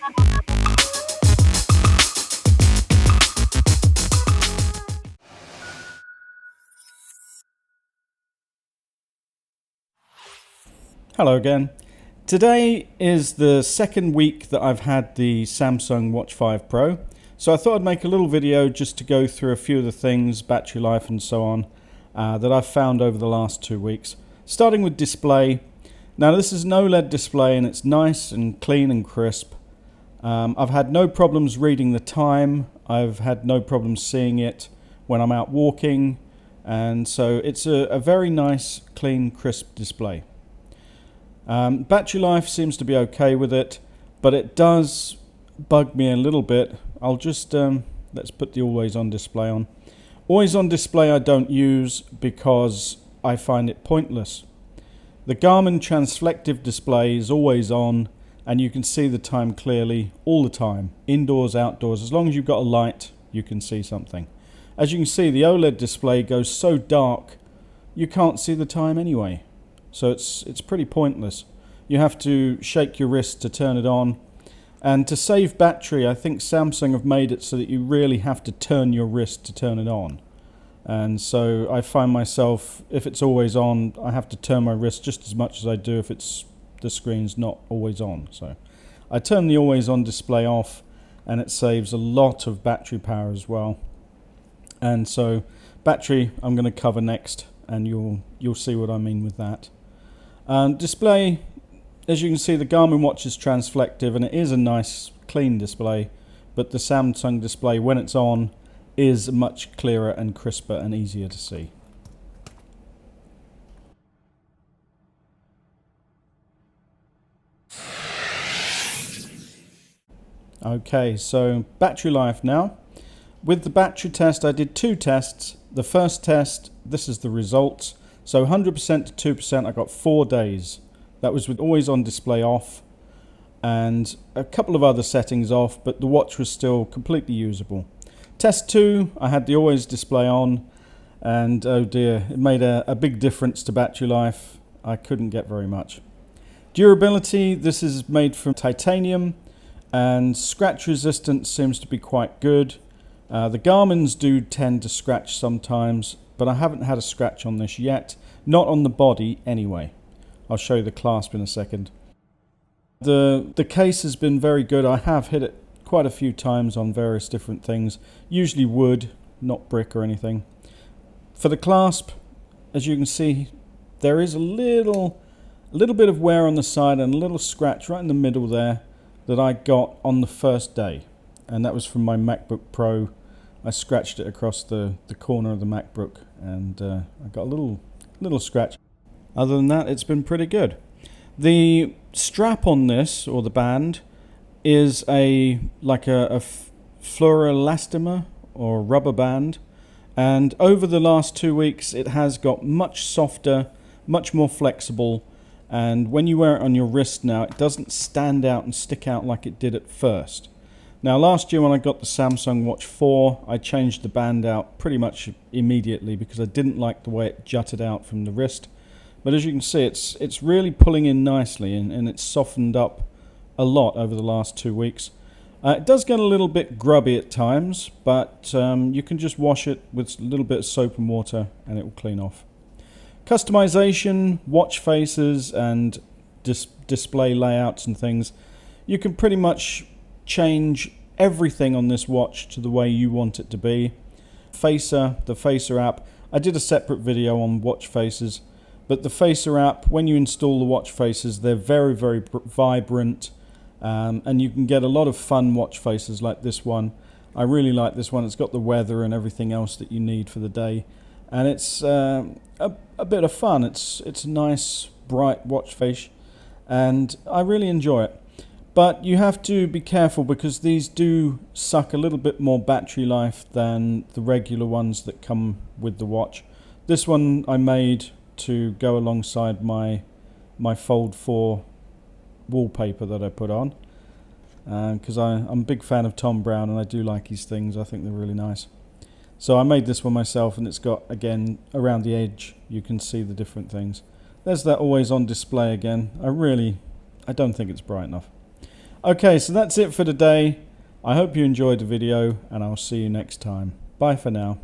Hello again. Today is the second week that I've had the Samsung Watch 5 Pro, so I thought I'd make a little video just to go through a few of the things, battery life and so on, that I've found over the last 2 weeks. Starting with display. Now this is an OLED display and it's nice and clean and crisp. I've had no problems reading the time, I've had no problems seeing it when I'm out walking, and so it's a very nice, clean, crisp display. Battery life seems to be okay with it, but it does bug me a little bit. I'll just, let's put the always on display on. Always on display I don't use because I find it pointless. The Garmin Transflective display is always on and you can see the time clearly all the time, indoors, outdoors. As long as you've got a light, you can see something. As you can see, the OLED display goes so dark, you can't see the time anyway. So it's pretty pointless. You have to shake your wrist to turn it on. And to save battery, I think Samsung have made it so that you really have to turn your wrist to turn it on. And so I find myself, if it's always on, I have to turn my wrist just as much as I do if the screen's not always on. So I turn the always on display off and it saves a lot of battery power as well. And so battery I'm going to cover next, and you'll see what I mean with that. Display, as you can see, the Garmin watch is transflective and it is a nice clean display, but the Samsung display when it's on is much clearer and crisper and easier to see. Okay, so battery life now. With the battery test I did 2 tests. The first test, this is the results. So 100% to 2%, I got 4 days. That was with always on display off and a couple of other settings off, but the watch was still completely usable. Test 2, I had the always display on and oh dear, it made a big difference to battery life. I couldn't get very much. Durability, this is made from titanium and scratch resistance seems to be quite good. The Garmin's do tend to scratch sometimes, but I haven't had a scratch on this yet. Not on the body anyway. I'll show you the clasp in a second. The case has been very good. I have hit it quite a few times on various different things. Usually wood, not brick or anything. For the clasp, as you can see, there is a little bit of wear on the side and a little scratch right in the middle there that I got on the first day. And that was from my MacBook Pro. I scratched it across the corner of the MacBook and I got a little scratch. Other than that, it's been pretty good. The strap on this, or the band, is like a fluoroelastomer or rubber band, and over the last 2 weeks it has got much softer, much more flexible, and when you wear it on your wrist now it doesn't stand out and stick out like it did at first. Now last year when I got the Samsung Watch 4, I changed the band out pretty much immediately because I didn't like the way it jutted out from the wrist. But as you can see, it's really pulling in nicely and it's softened up a lot over the last 2 weeks. It does get a little bit grubby at times, but you can just wash it with a little bit of soap and water and it will clean off. Customization, watch faces and display layouts and things. You can pretty much change everything on this watch to the way you want it to be. The Facer app, I did a separate video on watch faces, but the Facer app, when you install the watch faces, they're very, very vibrant, and you can get a lot of fun watch faces like this one. I really like this one. It's got the weather and everything else that you need for the day, and it's a bit of fun. It's a nice, bright watch face, and I really enjoy it. But you have to be careful because these do suck a little bit more battery life than the regular ones that come with the watch. This one I made to go alongside my Fold 4 wallpaper that I put on, because I'm a big fan of Tom Brown and I do like his things. I think they're really nice. So I made this one myself, and it's got, again, around the edge you can see the different things. There's that always on display again. I don't think it's bright enough. Okay, so that's it for today. I hope you enjoyed the video, and I'll see you next time. Bye for now.